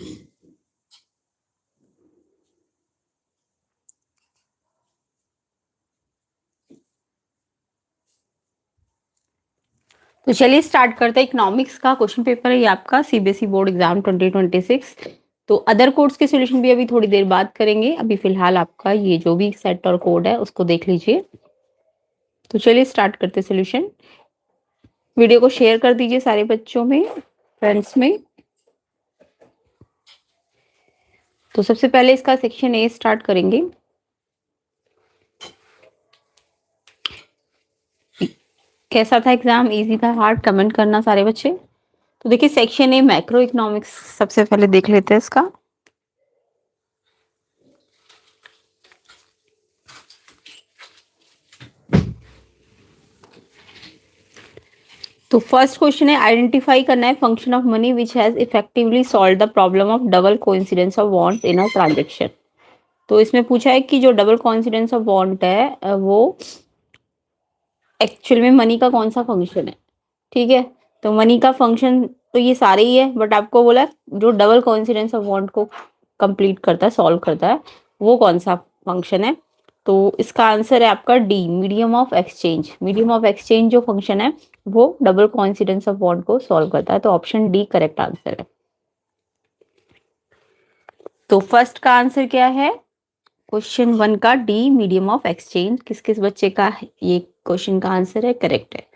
तो चलिए स्टार्ट करते हैं। इकोनॉमिक्स का क्वेश्चन पेपर है ये आपका, सीबीएसई बोर्ड एग्जाम 2026। तो अदर कोड्स के सॉल्यूशन भी अभी थोड़ी देर बाद करेंगे। अभी फिलहाल आपका ये जो भी सेट और कोड है उसको देख लीजिए। तो चलिए स्टार्ट करते हैं सॉल्यूशन। वीडियो को शेयर कर दीजिए सारे बच्चों में, फ्रेंड्स में। तो सबसे पहले इसका सेक्शन ए स्टार्ट करेंगे। कैसा था एग्जाम, इजी था, हार्ड? कमेंट करना सारे बच्चे। तो देखिए सेक्शन ए मैक्रो इकोनॉमिक्स, सबसे पहले देख लेते हैं इसका। तो फर्स्ट क्वेश्चन है, आइडेंटिफाई करना है function of money which has effectively solve the problem of double coincidence of wants in a transaction. तो इसमें पूछा है कि जो डबल कोइंसिडेंस ऑफ वांट है वो एक्चुअल में मनी का कौन सा फंक्शन है। ठीक है, तो मनी का फंक्शन तो ये सारे ही है, बट आपको बोला जो डबल कोइंसिडेंस ऑफ वांट को कंप्लीट करता है, सॉल्व करता है, वो कौन सा फंक्शन है। तो इसका आंसर है आपका D, medium of exchange. Medium of exchange जो फंक्शन है वो डबल कोइंसिडेंस ऑफ वांट को सॉल्व करता है। तो ऑप्शन डी करेक्ट आंसर है। तो फर्स्ट का आंसर क्या है, क्वेश्चन 1 का डी, मीडियम ऑफ एक्सचेंज। किस किस बच्चे का ये क्वेश्चन का आंसर है, करेक्ट है।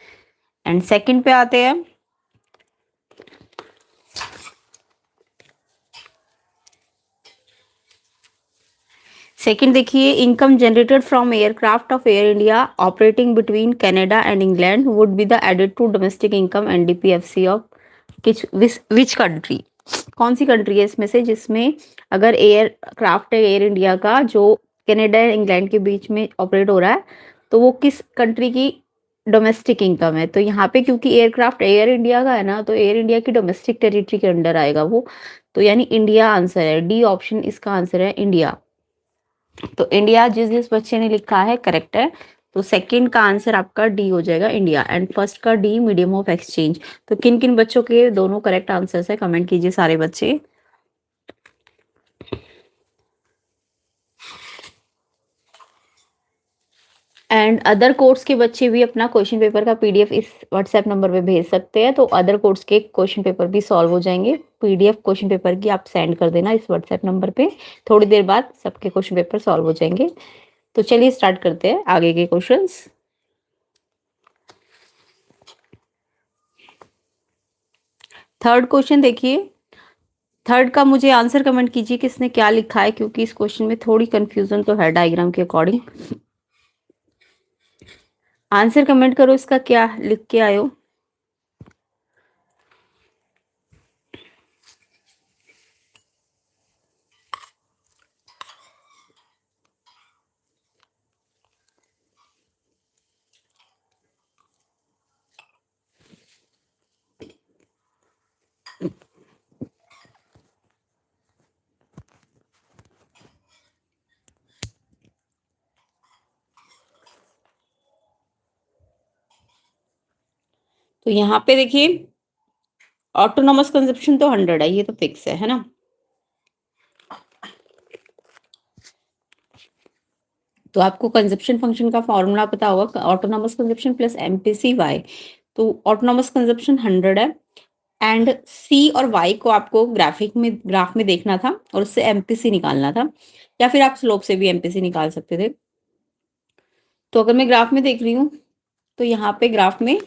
एंड सेकंड पे आते हैं। सेकंड देखिए, income generated from aircraft of Air India operating between Canada and England would be the added to domestic income NDPFC of which country. कौन सी कंट्री है इसमें से जिसमें अगर एयरक्राफ्ट है एयर इंडिया का जो कनाडा एंड इंग्लैंड के बीच में ऑपरेट हो रहा है, तो वो किस कंट्री की डोमेस्टिक इनकम है। तो यहाँ पे क्योंकि एयरक्राफ्ट एयर इंडिया का है ना, तो एयर इंडिया की डोमेस्टिक टेरिटरी के अंडर आएगा वो। तो यानी इंडिया आंसर है, डी ऑप्शन इसका आंसर है, इंडिया। तो इंडिया जिस जिस बच्चे ने लिखा है करेक्ट है। तो सेकंड का आंसर आपका डी हो जाएगा, इंडिया। एंड फर्स्ट का डी, मीडियम ऑफ एक्सचेंज। तो किन किन बच्चों के दोनों करेक्ट आंसर्स है, कमेंट कीजिए सारे बच्चे। एंड अदर कोर्स के बच्चे भी अपना क्वेश्चन पेपर का पीडीएफ इस व्हाट्सएप नंबर पे भेज सकते हैं। तो अदर कोर्स के क्वेश्चन पेपर भी सॉल्व हो जाएंगे। पीडीएफ क्वेश्चन पेपर की आप सेंड कर देना इस व्हाट्सएप नंबर पे, थोड़ी देर बाद सबके क्वेश्चन पेपर सॉल्व हो जाएंगे। तो चलिए स्टार्ट करते हैं आगे के क्वेश्चंस। थर्ड क्वेश्चन देखिए, थर्ड का मुझे आंसर कमेंट कीजिए किसने क्या लिखा है, क्योंकि इस क्वेश्चन में थोड़ी कंफ्यूजन तो है डायग्राम के अकॉर्डिंग। आंसर कमेंट करो, इसका क्या लिख के आए हो। तो यहाँ पे देखिए ऑटोनॉमस कंजप्शन तो 100 है, ये तो फिक्स है ना। तो आपको कंजप्शन फंक्शन का फॉर्मूला पता होगा, autonomous consumption plus MPC Y. तो ऑटोनॉमस कंजप्शन 100 है, एंड सी और वाई को आपको ग्राफ में देखना था और उससे एमपीसी निकालना था, या फिर आप स्लोप से भी एमपीसी निकाल सकते थे। तो अगर मैं ग्राफ में देख रही हूँ, तो यहाँ पे ग्राफ में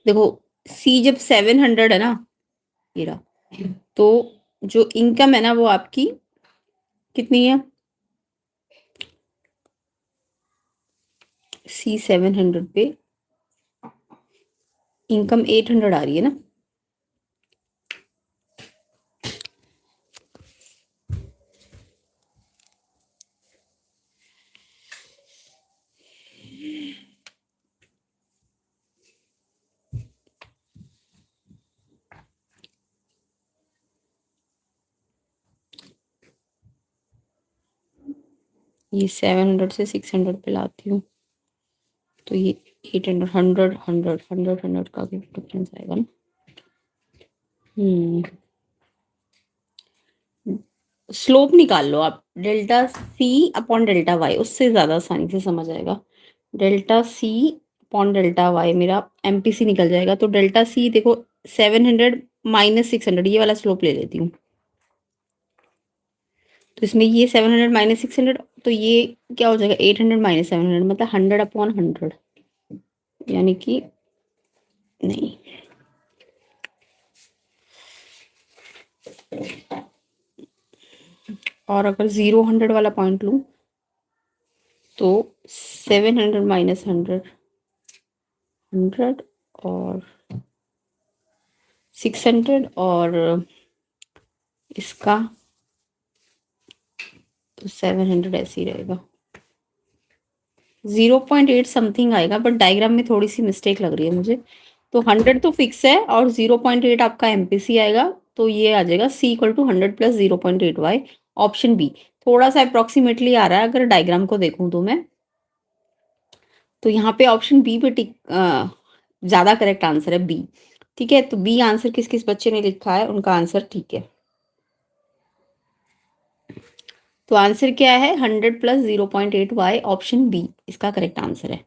देखो, सी जब 700 है ना, ये रहा, तो जो इनकम है ना वो आपकी कितनी है, सी 700 पे इनकम 800 आ रही है ना। ये 700 से 600 पे लाती हूँ, तो ये 800, 100 का डिफरेंस आएगा ना। स्लोप निकाल लो आप, delta C upon delta Y, उससे ज़्यादा आसानी से समझ आएगा। Delta C upon delta Y मेरा एमपीसी निकल जाएगा। तो डेल्टा सी देखो 700 माइनस 600, ये वाला स्लोप ले लेती हूँ। तो इसमें ये 700 माइनस 600, तो ये क्या हो जाएगा 800 माइनस 700, मतलब 100 अपॉन 100, यानी कि नहीं, और अगर 0 100 वाला पॉइंट लूँ तो 700 माइनस 100 100 और 600 और इसका तो 700 ऐसे ही रहेगा। 0.8 समथिंग आएगा, बट डायग्राम में थोड़ी सी मिस्टेक लग रही है मुझे। तो 100 तो फिक्स है और 0.8 आपका एमपीसी आएगा। तो ये आ जाएगा C equal to 100 plus 0.8 Y, option B. थोड़ा सा अप्रोक्सीमेटली आ रहा है अगर डायग्राम को देखूं तो मैं, तो यहाँ पे ऑप्शन बी पे टिक ज़्यादा करेक्ट आंसर है बी। ठीक है, तो बी आंसर किस किस बच्चे ने लिखा है उनका आंसर ठीक है। तो आंसर क्या है 100 प्लस 0.8 वाई, ऑप्शन बी इसका करेक्ट आंसर है।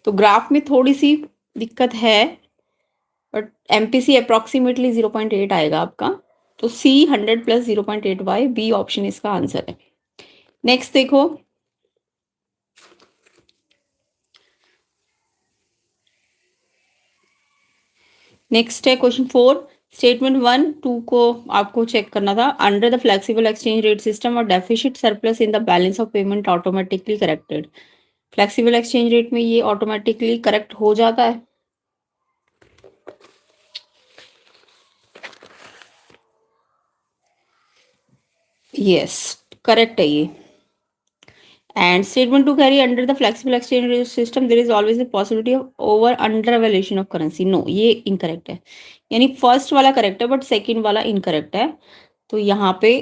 तो ग्राफ में थोड़ी सी दिक्कत है, बट एमपीसी अप्रोक्सीमेटली 0.8 आएगा आपका। तो C 100 plus 0.8 Y, B option इसका आंसर है। नेक्स्ट देखो, नेक्स्ट है क्वेश्चन 4। स्टेटमेंट 1 2 को आपको चेक करना था। Under the flexible exchange rate system और deficit surplus in the balance of payment automatically corrected. Flexible exchange rate में ये ऑटोमेटिकली करेक्ट हो जाता है। यस, करेक्ट है ये। And statement 2 carry under the flexible exchange rate system there is always the possibility of over undervaluation of currency. No, ये incorrect है, यानी फर्स्ट वाला करेक्ट है बट सेकंड वाला इनकरेक्ट है। तो यहाँ पे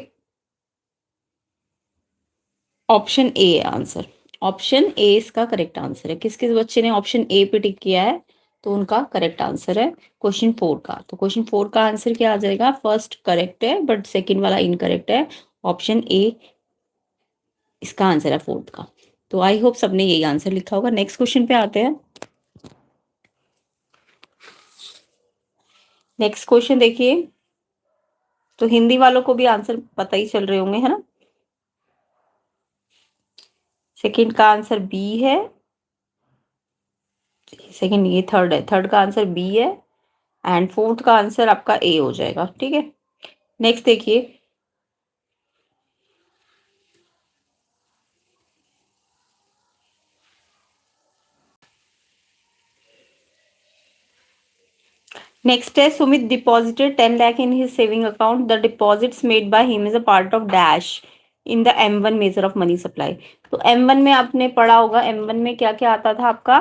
ऑप्शन ए है आंसर। ऑप्शन ए इसका करेक्ट आंसर है। किस किस बच्चे ने ऑप्शन ए पे टिक किया है तो उनका करेक्ट आंसर है क्वेश्चन 4 का। तो क्वेश्चन 4 का आंसर क्या आ जाएगा, फर्स्ट करेक्ट है बट सेकंड वाला इनकरेक्ट है, ऑप्शन ए इसका आंसर है फोर्थ का। तो आई होप सबने यही आंसर लिखा होगा। नेक्स्ट क्वेश्चन पे आते हैं। नेक्स्ट क्वेश्चन देखिए, तो हिंदी वालों को भी आंसर पता ही चल रहे होंगे, है ना। सेकंड का आंसर बी है, सेकंड ये थर्ड है, थर्ड का आंसर बी है एंड फोर्थ का आंसर आपका ए हो जाएगा। ठीक है, नेक्स्ट देखिए, नेक्स्ट है Sumit deposited 10 lakh in his saving account, the deposits made by him is a part of dash in the M1 measure of money supply. तो M1 में आपने पढ़ा होगा, M1 में क्या क्या आता था आपका,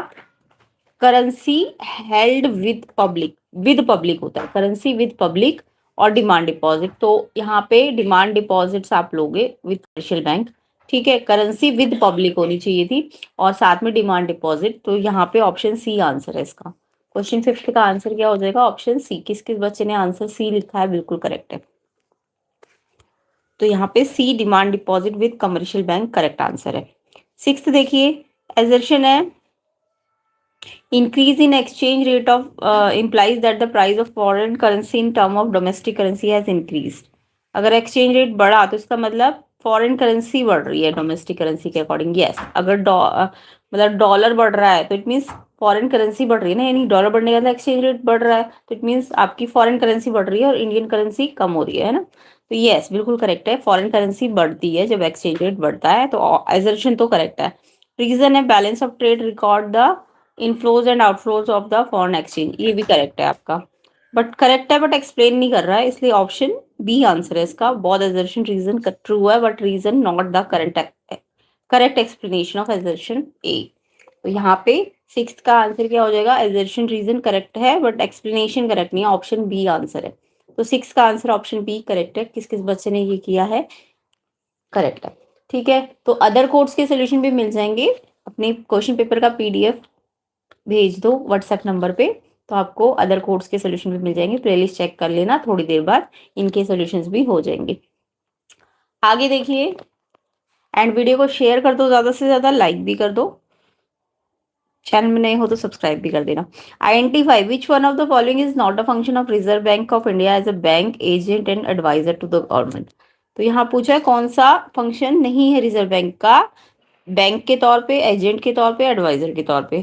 करेंसी हेल्ड विद पब्लिक होता है, करेंसी विद पब्लिक और डिमांड डिपॉजिट। तो यहाँ पे डिमांड डिपॉजिट्स आप लोगे विद कमर्शियल बैंक। ठीक है, करेंसी विद पब्लिक होनी चाहिए थी और साथ में डिमांड डिपॉजिट। तो यहाँ पे ऑप्शन सी आंसर है इसका। क्वेश्चन 5 का आंसर क्या हो जाएगा, ऑप्शन सी। किस किस बच्चे ने आंसर सी लिखा है, बिल्कुल करेक्ट है। तो यहाँ पे C demand deposit with commercial bank correct answer है। 6 देखिए, एजर्शन है increase in exchange rate of implies that the price of foreign currency in term of domestic currency has increased। अगर एक्सचेंज रेट बढ़ा तो इसका मतलब फॉरेन करेंसी बढ़ रही है डोमेस्टिक करेंसी के अकॉर्डिंग। यस, अगर मतलब डॉलर बढ़ रहा है तो इट मीन्स फॉरेन करेंसी बढ़ रही है ना, यानी डॉलर बढ़ने का मतलब एक्सचेंज रेट बढ़ रहा है, तो इट मीन्स आपकी फॉरेन करेंसी बढ़ रही है और इंडियन करेंसी कम हो रही है ना। तो यस, बिल्कुल करेक्ट है, फॉरेन करेंसी बढ़ती है जब एक्सचेंज रेट बढ़ता है। तो एजर्शन तो करेक्ट है। रीजन है balance of trade record the inflows and outflows of the foreign exchange, ये भी करेक्ट है आपका, बट करेक्ट है बट एक्सप्लेन नहीं कर रहा है, इसलिए ऑप्शन बी आंसर है इसका। बहुत एजर्शन रीजन ट्रू है but reason not the correct explanation of assertion A. तो यहाँ पे 6 का आंसर क्या हो जाएगा, एजर्शन रीजन करेक्ट है बट एक्सप्लेनेशन करेक्ट नहीं है, ऑप्शन बी आंसर है। तो 6 का आंसर ऑप्शन बी करेक्ट है। किस किस बच्चे ने ये किया है, करेक्ट है। ठीक है, तो अदर कोड्स के सोल्यूशन भी मिल जाएंगे, अपने क्वेश्चन पेपर का PDF भेज दो व्हाट्सएप नंबर पे, तो आपको अदर कोड्स के सोल्यूशन भी मिल जाएंगे, प्लेलिस्ट चेक कर लेना, थोड़ी देर बाद इनके सोल्यूशंस भी हो जाएंगे। आगे देखिए, एंड वीडियो को शेयर कर दो, ज़्यादा से ज़्यादा लाइक भी कर दो, चैनल में नए हो तो सब्सक्राइब भी कर देना। Identify which one of the following is not a function of reserve bank of India as a bank agent and adviser to the government. तो यहाँ पूछा है कौन सा फंक्शन नहीं है रिजर्व बैंक का, बैंक के तौर पे, एजेंट के तौर पे, एडवाइजर के तौर पे।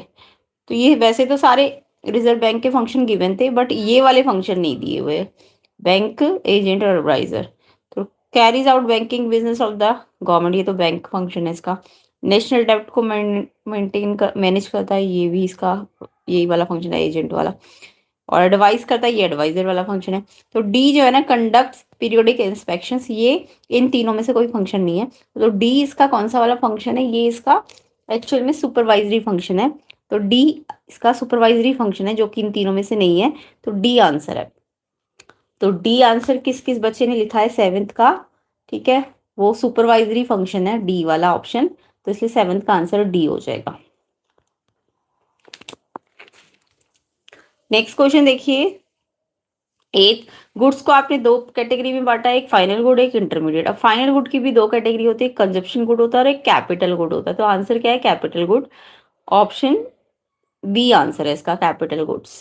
तो ये वैसे तो सारे रिजर्व बैंक के फंक्शन गिवन थे, बट ये वाले फंक्शन नहीं दिए हुए, बैंक एजेंट और एडवाइजर। तो carries out banking business of the government, ये तो बैंक फंक्शन है इसका। नेशनल डेब्ट को मेंटेन कर मैनेज करता है, ये भी इसका यही वाला फंक्शन है, एजेंट वाला। और एडवाइस करता है, ये एडवाइजर वाला फंक्शन है। तो डी जो है ना, कंडक्ट पीरियोडिक इंस्पेक्शंस, ये इन तीनों में से कोई फंक्शन नहीं है। तो डी इसका कौन सा वाला फंक्शन है, ये इसका एक्चुअल में सुपरवाइजरी फंक्शन है। तो डी इसका सुपरवाइजरी फंक्शन है, जो कि इन तीनों में से नहीं है। तो डी आंसर है। तो डी आंसर किस किस बच्चे ने लिखा है 7th का, ठीक है, वो सुपरवाइजरी फंक्शन है डी वाला ऑप्शन, तो इसलिए 7th का आंसर डी हो जाएगा। नेक्स्ट क्वेश्चन देखिए, 8 गुड्स को आपने दो कैटेगरी में बांटा है, एक फाइनल गुड, एक इंटरमीडिएट। अब फाइनल गुड की भी दो कैटेगरी होती है, कंजप्शन गुड होता है और एक कैपिटल गुड होता है। तो आंसर क्या है, capital good. Option B answer है इसका, कैपिटल गुड्स।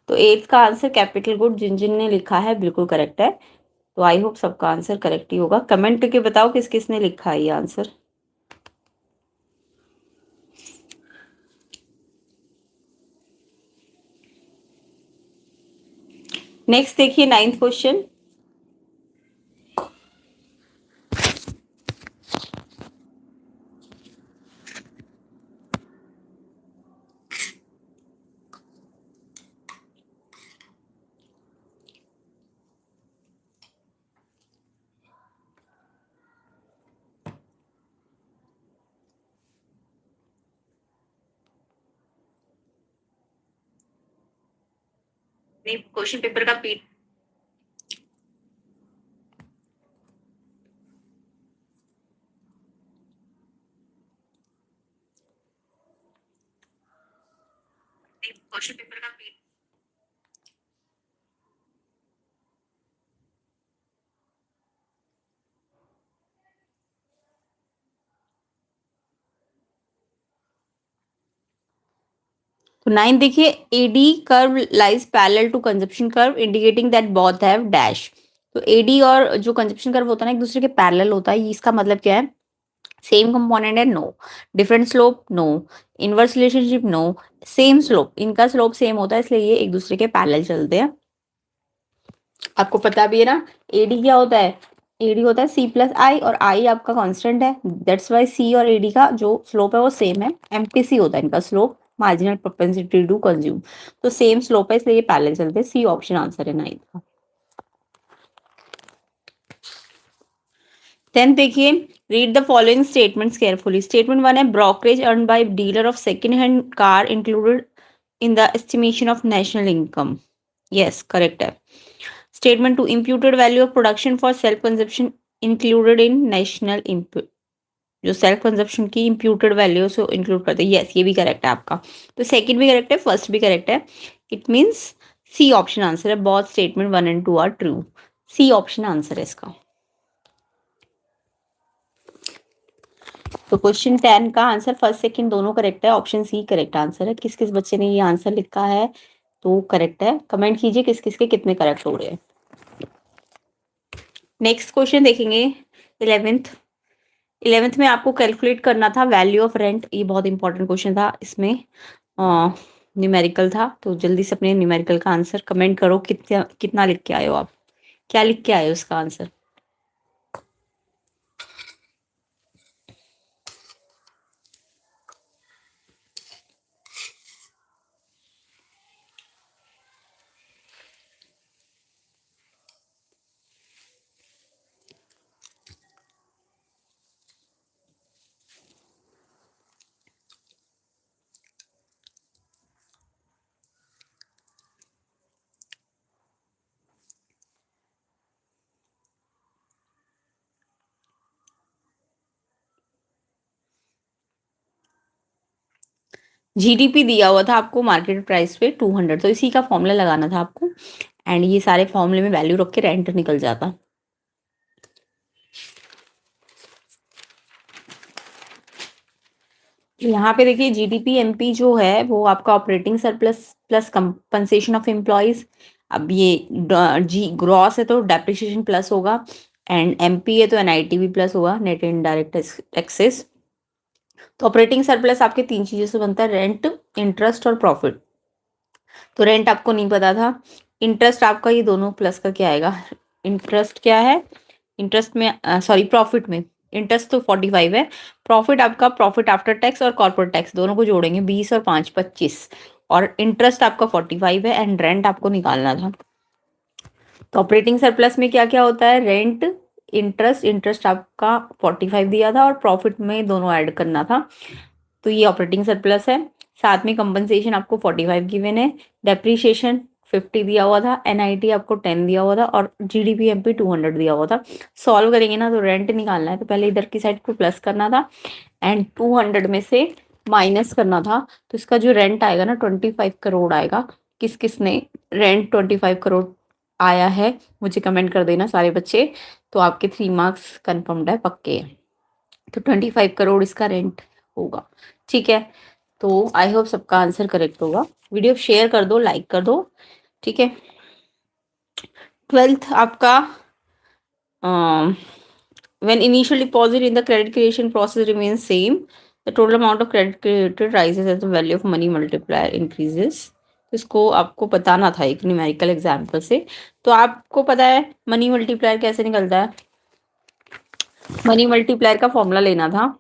तो 8th का आंसर कैपिटल गुड जिन जिन ने लिखा है बिल्कुल करेक्ट है। तो आई होप सबका आंसर करेक्ट ही होगा। कमेंट करके बताओ किस किस ने लिखा है ये आंसर। नेक्स्ट देखिए 9th क्वेश्चन, क्वेश्चन पेपर का पी क्वेश्चन पेपर का पी तो 9 देखिए, AD curve lies parallel to consumption curve indicating that both have dash. तो एडी और जो कंजप्शन कर्व होता है ना, एक दूसरे के पैरेलल होता है। इसका मतलब क्या है, सेम कंपोनेंट है, no. Different slope, no. Inverse relationship, no. Same slope, इनका स्लोप सेम होता है, इसलिए ये एक दूसरे के पैरेलल चलते हैं। आपको पता भी है ना, एडी क्या होता है, एडी होता है सी प्लस आई, और आई आपका कांस्टेंट है, दैट्स वाई सी और एडी का जो स्लोप है वो सेम है। एमपीसी होता है इनका slope, marginal propensity to consume. तो सेम स्लोप है, इसलिए ये पैरेलल चलते हैं। सी ऑप्शन आंसर है 9th का। देन देखिए, read the following statements carefully. Statement 1 है, brokerage earn by dealer of second hand car included in the estimation of national income. Yes, correct है। Statement 2, imputed value of production for self consumption included in national input. जो self consumption की imputed value से include करते हैं। Yes, ये भी correct है आपका। तो सेकंड भी करेक्ट है, फर्स्ट भी करेक्ट है। It means C option answer है। Both statement 1 and 2 are true. C option answer है इसका। तो क्वेश्चन 10 का आंसर फर्स्ट सेकंड दोनों करेक्ट है, ऑप्शन सी करेक्ट आंसर है। किस किस बच्चे ने ये आंसर लिखा है तो करेक्ट है, कमेंट कीजिए किस किस के कितने करेक्ट हो रहे हैं। नेक्स्ट क्वेश्चन देखेंगे 11th। 11th में आपको कैलकुलेट करना था वैल्यू ऑफ रेंट। ये बहुत इंपॉर्टेंट क्वेश्चन था, इसमें न्यूमेरिकल था। तो जल्दी से अपने न्यूमेरिकल का आंसर कमेंट करो, कितना कितना लिख के आए हो आप, क्या लिख के आए हो उसका आंसर। जीडीपी दिया हुआ था आपको मार्केट प्राइस पे 200, तो इसी का फॉर्मूला लगाना था आपको, एंड ये सारे फॉर्मूले में वैल्यू रख के रेंट निकल जाता। यहाँ पे देखिए जीडीपी एमपी जो है वो आपका operating surplus plus compensation of employees. अब ये जी ग्रॉस है तो डेप्रिसिएशन प्लस होगा, एंड एमपी है तो एनआईटी भी प्लस होगा, नेट इनडायरेक्ट टैक्सेस। तो ऑपरेटिंग सरप्लस आपके तीन चीजों से बनता है, रेंट, इंटरेस्ट और प्रॉफिट। तो रेंट आपको नहीं पता था, इंटरेस्ट आपका ये दोनों प्लस का क्या आएगा, इंटरेस्ट क्या है, इंटरेस्ट में सॉरी प्रॉफिट में इंटरेस्ट तो 45 है, प्रॉफिट आपका प्रॉफिट आफ्टर टैक्स और कॉर्पोरेट टैक्स दोनों को जोड़ेंगे 20 और 5 25, और इंटरेस्ट आपका 45 है एंड रेंट आपको निकालना था। तो ऑपरेटिंग सरप्लस में क्या क्या होता है, रेंट, इंटरेस्ट, इंटरेस्ट आपका 45 दिया था और प्रॉफिट में दोनों ऐड करना था, तो ये ऑपरेटिंग सरप्लस है। साथ में कंपनसेशन आपको 45 गिवन है, डेप्रीशिएशन 50 दिया हुआ था, एनआईटी आपको 10 दिया हुआ था और जीडीपी एमपी 200 दिया हुआ था। सॉल्व करेंगे ना तो रेंट निकालना है, तो पहले इधर की साइड को प्लस करना था एंड 200 में से माइनस करना था, तो इसका जो रेंट आएगा ना 25 करोड़ आएगा। किस किस ने रेंट 25 करोड़ आया है मुझे कमेंट कर देना सारे बच्चे, तो आपके 3 मार्क्स कन्फर्म्ड है, पक्के हैं। तो 25 करोड़ इसका रेंट होगा, ठीक है। तो आई होप सबका आंसर करेक्ट होगा। वीडियो शेयर कर दो, लाइक कर दो, ठीक है। 12th आपका when initial deposit in the credit creation process remains same, the total amount of credit created rises as the value of money multiplier increases। तो इसको आपको बताना था एक न्यूमेरिकल एग्जाम्पल से। तो आपको पता है मनी मल्टीप्लायर कैसे निकलता है, मनी मल्टीप्लायर का फॉर्मूला लेना था,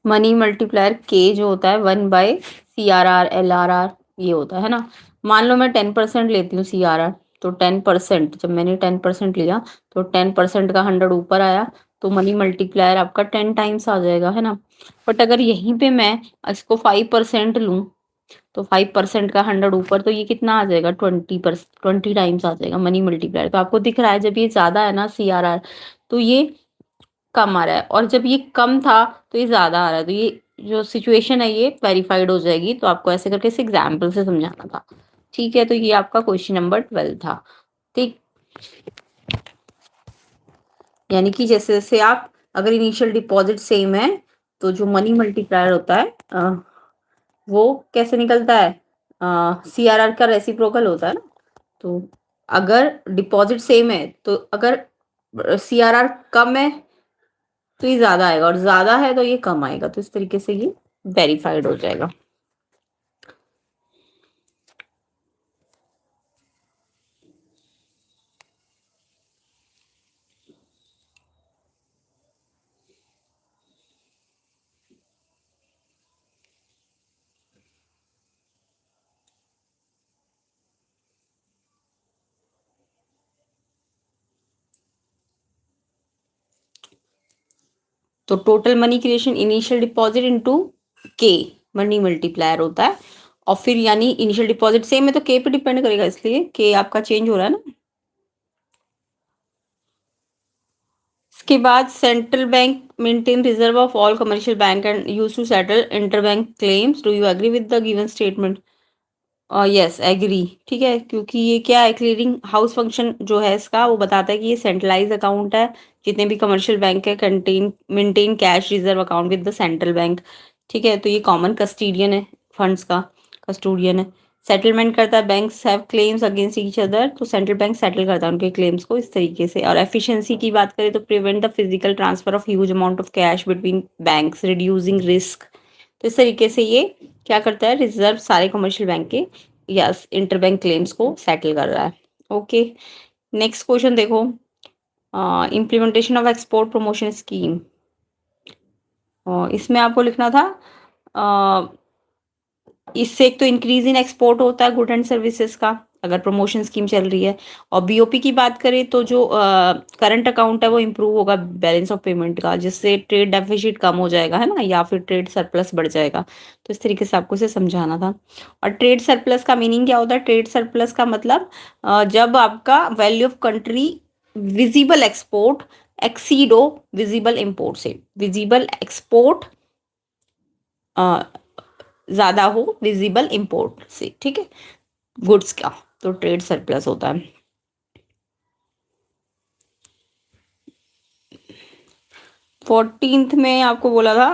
मनी मल्टीप्लायर के जो होता है 1/CRR LRR ये होता है ना। मान लो मैं 10% लेती हूँ CRR, तो 10%, जब मैंने 10% लिया तो 10% का 100 ऊपर आया, तो मनी मल्टीप्लायर आपका 10 टाइम्स आ जाएगा, है ना। बट अगर यहीं पे मैं इसको 5% लूँ तो 5% का 100 ऊपर, तो ये कितना आ जाएगा, 20 टाइम्स आ जाएगा मनी मल्टीप्लायर। तो आपको दिख रहा है जब ये ज्यादा है ना CRR, तो ये कम आ रहा है, और जब ये कम था तो ये ज्यादा आ रहा है, तो ये जो सिचुएशन है ये वेरीफाइड हो जाएगी। तो आपको ऐसे करके इस एग्जाम्पल से समझाना था, ठीक है। तो ये आपका क्वेश्चन नंबर 12 था, ठीक। यानी कि जैसे जैसे आप अगर इनिशियल डिपॉजिट सेम है तो जो मनी मल्टीप्लायर होता है वो कैसे निकलता है, CRR का रेसिप्रोकल होता है ना। तो अगर डिपॉजिट सेम है तो अगर CRR कम है तो ये ज्यादा आएगा, और ज्यादा है तो ये कम आएगा, तो इस तरीके से ये वेरीफाइड हो जाएगा। तो total money creation initial deposit into के मनी मल्टीप्लायर होता है, और फिर यानी इनिशियल डिपॉजिट सेम है तो के पे डिपेंड करेगा, इसलिए के आपका चेंज हो रहा है ना। इसके बाद central bank maintain reserve of all commercial bank and use to settle interbank claims, do you agree with the given statement. Yes agree, ठीक है, क्योंकि ये क्या है, क्लियरिंग हाउस फंक्शन जो है इसका वो बताता है कि ये सेंट्रलाइज अकाउंट है, जितने भी कमर्शियल बैंक है contain maintain cash reserve account with the central bank, ठीक है। तो ये कॉमन कस्टोडियन है, फंड्स का कस्टोडियन है। सेटलमेंट करता है, banks have claims against each other, तो सेंट्रल बैंक सेटल करता है उनके क्लेम्स को इस तरीके से। और एफिशिएंसी की बात करें तो prevent the physical transfer of huge amount of cash between banks reducing risk, तो इस तरीके से ये क्या करता है, रिजर्व सारे कमर्शियल बैंक के यस इंटरबैंक क्लेम्स को सेटल कर रहा है। ओके, नेक्स्ट क्वेश्चन देखो, implementation of export promotion scheme. इसमें आपको लिखना था इससे एक तो इंक्रीज इन एक्सपोर्ट होता है गुड एंड सर्विसेज का अगर प्रमोशन स्कीम चल रही है, और बीओपी की बात करें तो जो करंट अकाउंट है वो इम्प्रूव होगा बैलेंस ऑफ पेमेंट का, जिससे ट्रेड डेफिसिट कम हो जाएगा, है ना, या फिर ट्रेड सरप्लस बढ़ जाएगा। तो इस तरीके से आपको इसे समझाना था। और ट्रेड सरप्लस का मीनिंग क्या होता है, ट्रेड सरप्लस का मतलब जब आपका value of country visible export exceed हो विजिबल इम्पोर्ट से, विजिबल एक्सपोर्ट ज़्यादा हो विजिबल इम्पोर्ट से, ठीक है, गुड्स का, तो ट्रेड सरप्लस होता है। 14th में आपको बोला था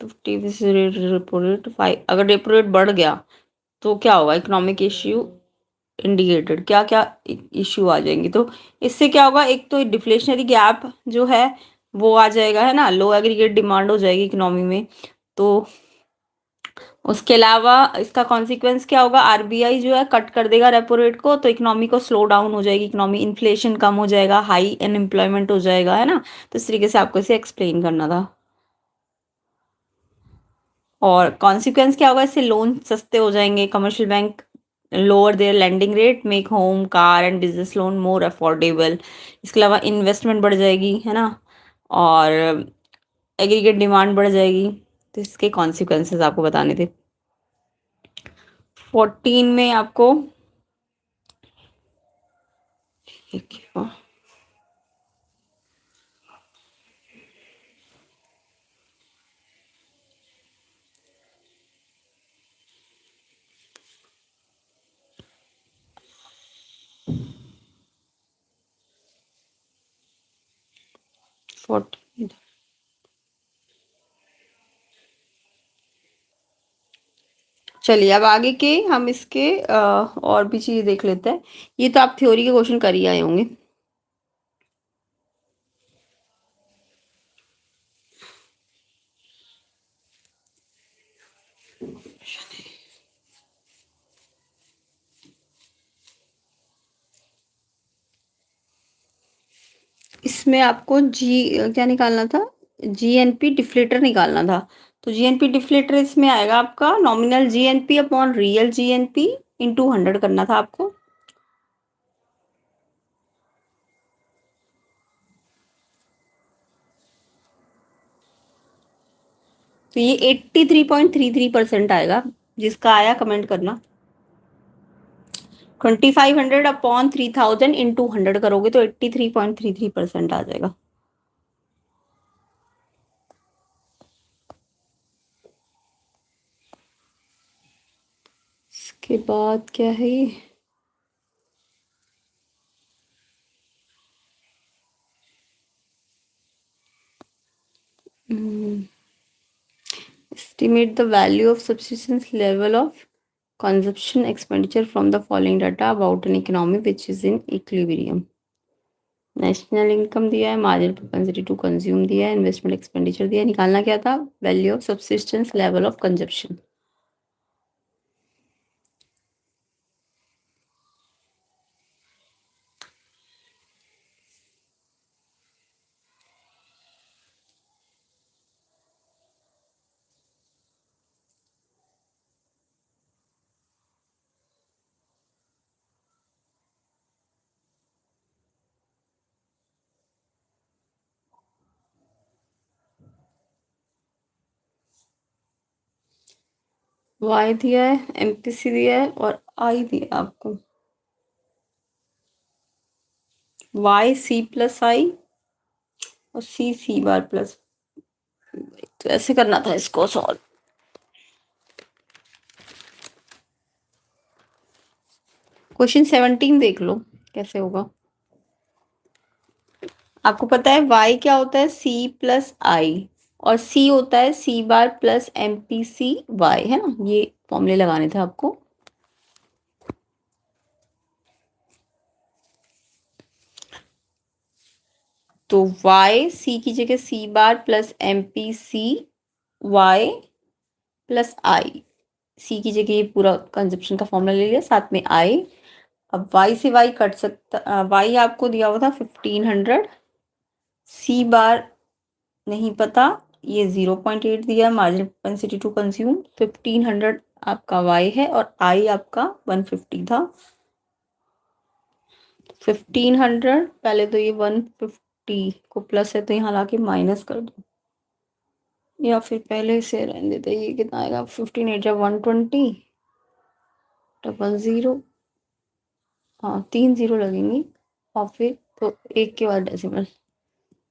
50 रेपो रेट 5, अगर रेपो रेट बढ़ गया तो क्या होगा, इकोनॉमिक इश्यू इंडिकेटेड, क्या क्या इश्यू आ जाएंगे। तो इससे क्या होगा, एक तो डिफ्लेशनरी गैप जो है वो आ जाएगा, है ना, लो एग्रीगेट डिमांड हो जाएगी इकोनॉमी में। तो उसके अलावा इसका कॉन्सिक्वेंस क्या होगा, आरबीआई जो है कट कर देगा रेपो रेट को, तो इकोनॉमी को स्लो डाउन हो जाएगी, इकोनॉमी इन्फ्लेशन कम हो जाएगा, हाई अनएम्प्लॉयमेंट हो जाएगा, है ना। तो इस तरीके से आपको इसे एक्सप्लेन करना था। और कॉन्सिक्वेंस क्या होगा, इससे लोन सस्ते हो जाएंगे, commercial bank lower their lending rate, make home car and business loan more affordable. इसके अलावा इन्वेस्टमेंट बढ़ जाएगी, है ना, और एग्रीगेट डिमांड बढ़ जाएगी। तो इसके कॉन्सिक्वेंसेस आपको बताने थे। 14 में आपको एक 14, चलिए अब आगे के हम इसके और भी चीज़ देख लेते हैं। ये तो आप थ्योरी के क्वेश्चन कर ही आए होंगे। इसमें आपको क्या निकालना था, जीएनपी डिफ्लेटर निकालना था। तो जीएनपी डिफ्लेटर इसमें आएगा आपका nominal GNP upon real GNP into 100 करना था आपको। तो ये 83.33% आएगा, जिसका आया कमेंट करना। 2500 अपॉन 3000 इंटू 100 करोगे तो 83.33% आ जाएगा। इसके बाद क्या है ये, estimate the value of subsistence level of consumption expenditure from the following data about an economy which is in equilibrium। National income दिया है, मार्जिनल प्रोपेंसिटी टू कंज्यूम दिया है, इन्वेस्टमेंट एक्सपेंडिचर दिया है, निकालना क्या था, value of subsistence level of consumption. Y दिया है, एमपीसी दिया है और आई दिया है आपको, वाई सी प्लस आई और सी सी बार प्लस। तो ऐसे करना था इसको सॉल्व। क्वेश्चन 17 देख लो कैसे होगा। आपको पता है y क्या होता है, c प्लस आई, और c होता है c bar plus M P C Y, है ना, ये फॉर्मूले लगाने थे आपको। तो y c की जगह c bar plus M P C Y plus I, C की जगह ये पूरा कंजप्शन का फॉर्मूला ले लिया, साथ में आई। अब y से y कट सकता, y आपको दिया हुआ था 1500, सी बार नहीं पता, ये 0.8 दिया, मार्जिनल प्रोपेंसिटी टू कंज्यूम 1500 आपका y है और i आपका 150 था। 1500 पहले तो ये 150 को प्लस है तो यहाँ लाके माइनस कर दो, या फिर पहले से रहने देते, ये कितना आएगा, 15 जब 120 00, हाँ 3 0 लगेंगी, और फिर तो एक के बाद डेसिमल,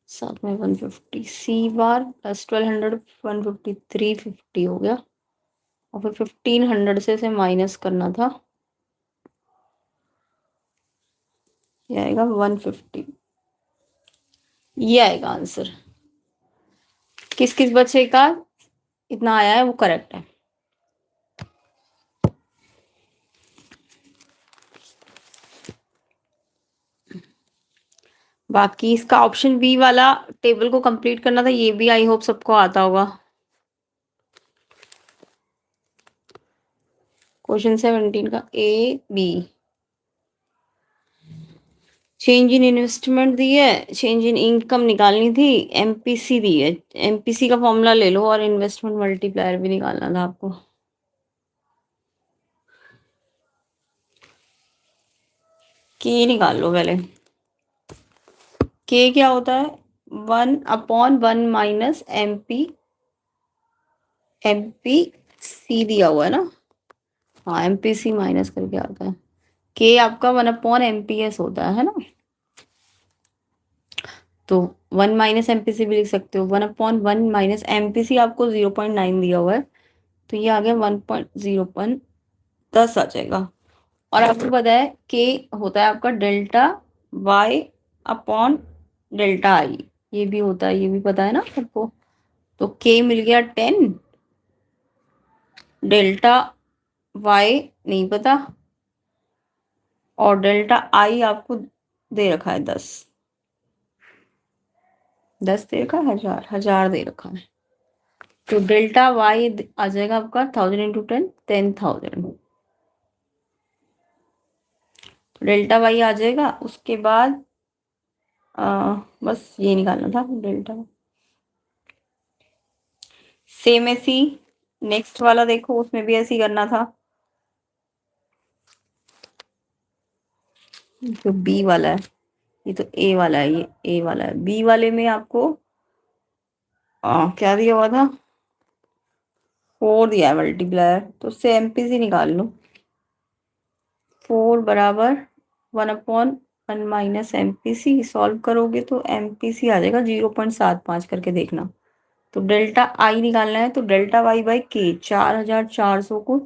साथ में 150 सी बार प्लस 1200 150 350 हो गया, और फिर 1500 से इसे माइनस करना था, ये आएगा 150, ये आएगा आंसर। किस किस बच्चे का इतना आया है वो करेक्ट है। बाकी इसका ऑप्शन बी वाला टेबल को कंप्लीट करना था, ये भी आई होप सबको आता होगा। क्वेश्चन 17 का A B, change in investment दी है, चेंज इन इनकम निकालनी थी, एमपीसी दी है, एमपीसी का फॉर्मूला ले लो और इन्वेस्टमेंट मल्टीप्लायर भी निकालना था आपको। के निकाल लो पहले। के क्या होता है, 1/1 माइनस एमपी सी दिया हुआ है ना, हाँ एमपीसी माइनस करके आता है। के आपका 1/MPS होता है ना, तो 1 माइनस एमपीसी भी लिख सकते हो, 1/1 माइनस एमपीसी आपको 0.9 दिया हुआ है, तो ये आ गया 1.01 10 आ जाएगा। और आपको पता है के होता है आपका delta Y upon delta I, ये भी होता है, ये भी पता है ना आपको। तो के मिल गया 10, डेल्टा वाई नहीं पता, और डेल्टा आई आपको दे रखा है 10, 10 दे रखा है, 1000 1000 दे रखा है, तो डेल्टा वाई आ जाएगा आपका 1000 इंटू 10 10,000, तो डेल्टा वाई आ जाएगा। उसके बाद बस ये निकालना था डेल्टा। सेम ऐसी नेक्स्ट वाला देखो, उसमें भी ऐसे ही करना था। जो बी वाला है, ये तो ए वाला है, ये ए वाला है, बी वाले में आपको क्या दिया हुआ था, 4 दिया है मल्टीप्लायर, तो उससे एमपीसी निकाल लो। 4 बराबर 1/1 माइनस एमपीसी, सॉल्व करोगे तो एमपीसी आ जाएगा 0.75 करके देखना। तो डेल्टा आई निकालना है, तो डेल्टा वाई बाई के 4400 को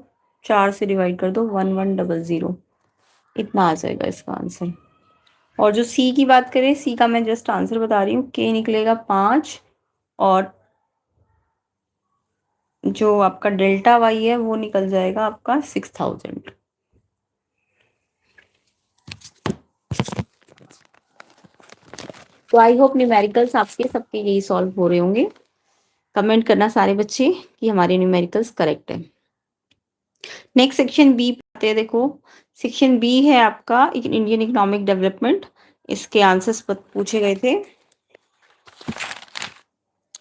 4 से डिवाइड कर दो, 1100, इतना आ जाएगा इसका आंसर। और जो सी की बात करें, सी का मैं जस्ट आंसर बता रही हूँ, के निकलेगा 5, और जो आपका डेल्टा वाई है वो निकल जाएगा आपका 6000। तो आई होप न्यूमेरिकल्स आपके सबके यही सॉल्व हो रहे होंगे। कमेंट करना सारे बच्चे कि हमारे न्यूमेरिकल्स करेक्ट है। नेक्स्ट सेक्शन बी आते हैं, देखो सेक्शन बी है आपका इंडियन इकोनॉमिक डेवलपमेंट, इसके आंसर्स पूछे गए थे।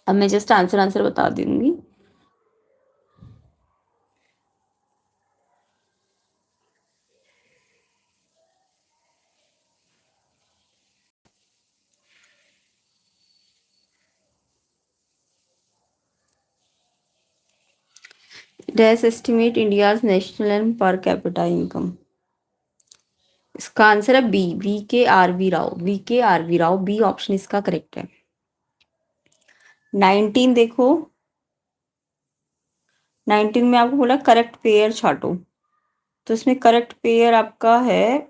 अब मैं जस्ट आंसर बता दूंगी। Dash estimate India's national and per capita income, इसका आंसर है B, V K R V Rao, B option इसका करेक्ट है। 19 देखो, 19 में आपको बोला करेक्ट पेयर छाटो, तो इसमें करेक्ट पेयर आपका है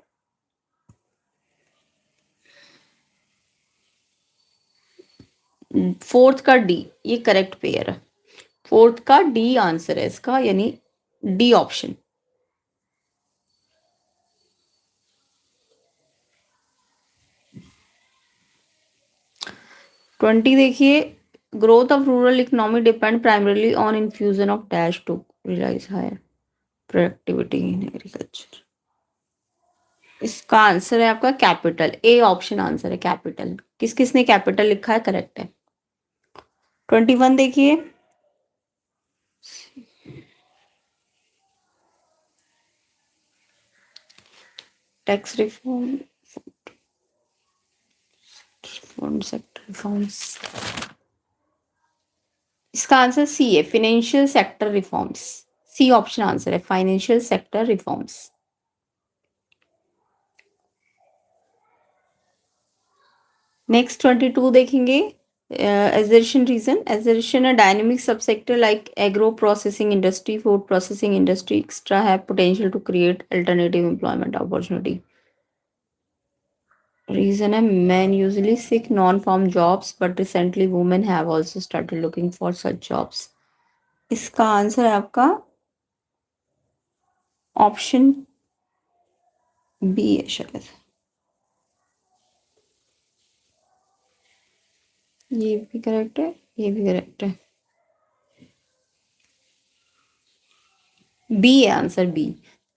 फोर्थ का डी, ये करेक्ट पेयर है, फोर्थ का डी आंसर है इसका, यानी डी ऑप्शन। 20 देखिए, growth of rural economy depend primarily on infusion of dash to realise higher productivity in agriculture, इसका आंसर है आपका कैपिटल, ए ऑप्शन आंसर है कैपिटल। किस किसने कैपिटल लिखा है, करेक्ट है। 21 देखिए, tax reform, food sector reforms, इसका आंसर सी है, financial sector reforms, C option answer है फाइनेंशियल सेक्टर रिफॉर्म्स। नेक्स्ट 22 देखेंगे। assertion reason, assertion a dynamic subsector like agro processing industry, food processing industry extra have potential to create alternative employment opportunity. Reason है men usually seek non-farm jobs but recently women have also started looking for such jobs. इसका answer है आपका option B है शायद। ये भी correct है, ये भी करेक्ट है। बी है आंसर, बी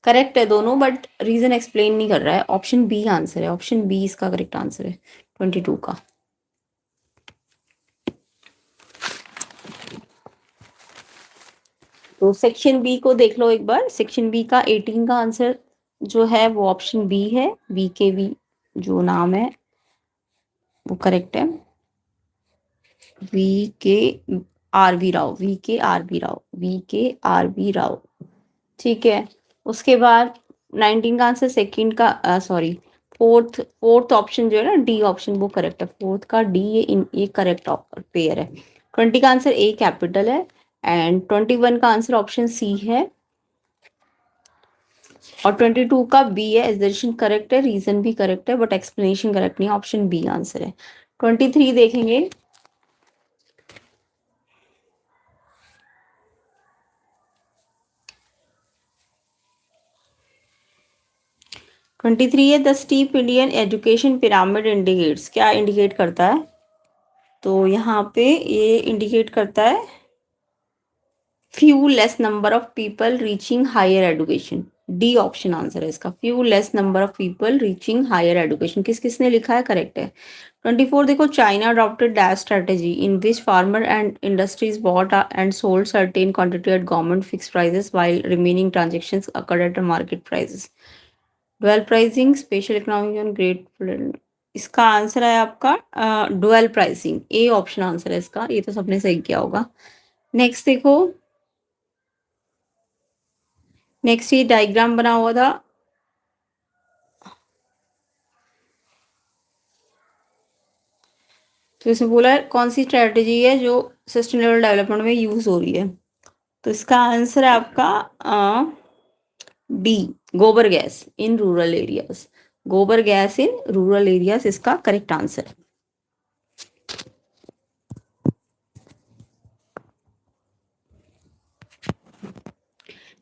करेक्ट है दोनों, बट रीजन एक्सप्लेन नहीं कर रहा है। ऑप्शन बी आंसर है, ऑप्शन बी इसका करेक्ट आंसर है 22 का। तो सेक्शन बी को देख लो एक बार। सेक्शन बी का 18 का आंसर जो है वो ऑप्शन बी है। बी के वी जो नाम है वो करेक्ट है। We K R B Rao, we K R B Rao, we K R B Rao, ठीक है। उसके बाद 19 का आंसर सेकंड का सॉरी फोर्थ ऑप्शन जो है ना, डी ऑप्शन, वो करेक्ट है। फोर्थ का डी, ये करेक्ट पेयर है। 20 का आंसर ए कैपिटल है एंड 21 का आंसर ऑप्शन सी है और 22 का बी है। एजर्शन करेक्ट है, रीजन भी करेक्ट है, बट एक्सप्लेनेशन करेक्ट नहीं है। ऑप्शन बी आंसर है। 23 देखेंगे। ट्वेंटी थ्री है the steep Indian education pyramid indicates. क्या इंडिकेट करता है? तो यहाँ पे ये इंडिकेट करता है few less number of people reaching higher education. D option answer है इसका, few less number of people reaching higher education. किसने लिखा है? करेक्ट है। 24 देखो, China adopted dash strategy in which farmer and industries bought and sold certain quantity at government fix prices while remaining transactions occurred at market prices. Dual pricing, special economic zone, great. इसका answer है आपका dual pricing, A option answer है इसका। ये तो सबने सही किया होगा। नेक्स्ट देखो, नेक्स्ट ये डायग्राम बना हुआ था। तो इसमें बोला है कौन सी स्ट्रेटेजी है जो सस्टेनेबल डेवलपमेंट में यूज हो रही है। तो इसका आंसर है आपका D, gobar gas in rural areas. Gobar gas in rural areas इसका करेक्ट आंसर है।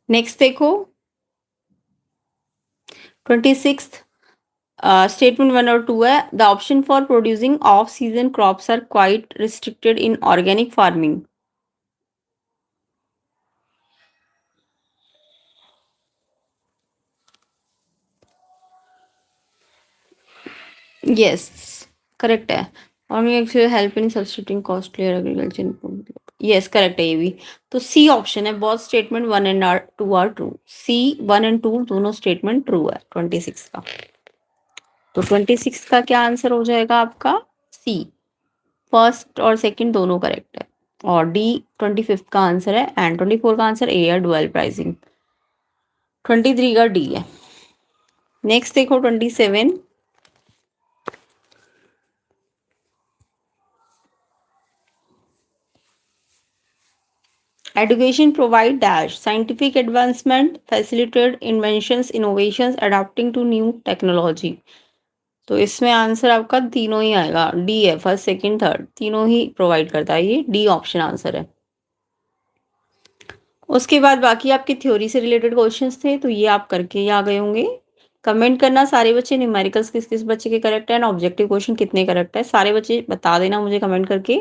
नेक्स्ट देखो 26 स्टेटमेंट 1 और 2 है। The option for producing off season crops are quite restricted in organic farming. Yes correct है। और help in substituting costly agriculture. Yes correct है ये भी। तो सी ऑप्शन है, बहुत statement 1 and 2 are true. C 1 and 2 दोनों स्टेटमेंट ट्रू है 26 का। तो 26 का क्या आंसर हो जाएगा आपका? सी, फर्स्ट और सेकंड दोनों करेक्ट है। और डी 25 का आंसर है एंड 24 का आंसर ए है, डुअल प्राइसिंग। 23 का डी है। नेक्स्ट देखो 27। Education provide dash scientific advancement, facilitate inventions, innovations, adapting to new technology। तो इसमें आंसर आपका तीनों ही आएगा। डी है, फर्स्ट सेकंड थर्ड तीनों ही प्रोवाइड करता है, ये डी ऑप्शन आंसर है। उसके बाद बाकी आपके थ्योरी से रिलेटेड क्वेश्चंस थे, तो ये आप करके ही आ गए होंगे। कमेंट करना सारे बच्चे न्यूमेरिकल्स किस किस बच्चे के करेक्ट है एंड ऑब्जेक्टिव क्वेश्चन कितने करेक्ट है, सारे बच्चे बता देना मुझे कमेंट करके।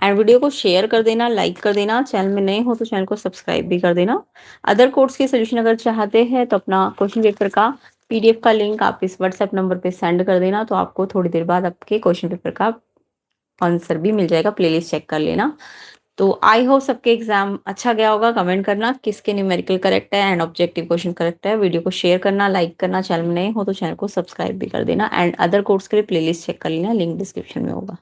एंड वीडियो को शेयर कर देना, लाइक कर देना। चैनल में नए हो तो चैनल को सब्सक्राइब भी कर देना। अदर कोर्स के सोल्यूशन अगर चाहते हैं तो अपना क्वेश्चन पेपर का PDF का लिंक आप इस व्हाट्सएप नंबर पे सेंड कर देना, तो आपको थोड़ी देर बाद आपके क्वेश्चन पेपर का आंसर भी मिल जाएगा। प्लेलिस्ट चेक कर लेना। तो आई होप सबके एग्जाम अच्छा गया होगा। कमेंट करना किसके न्यूमेरिकल करेक्ट है एंड ऑब्जेक्टिव क्वेश्चन करेक्ट है। वीडियो को शेयर करना, लाइक करना। चैनल में नए हो तो चैनल को सब्सक्राइब भी कर देना एंड अदर कोर्स के लिए प्लेलिस्ट चेक कर लेना, लिंक डिस्क्रिप्शन में होगा।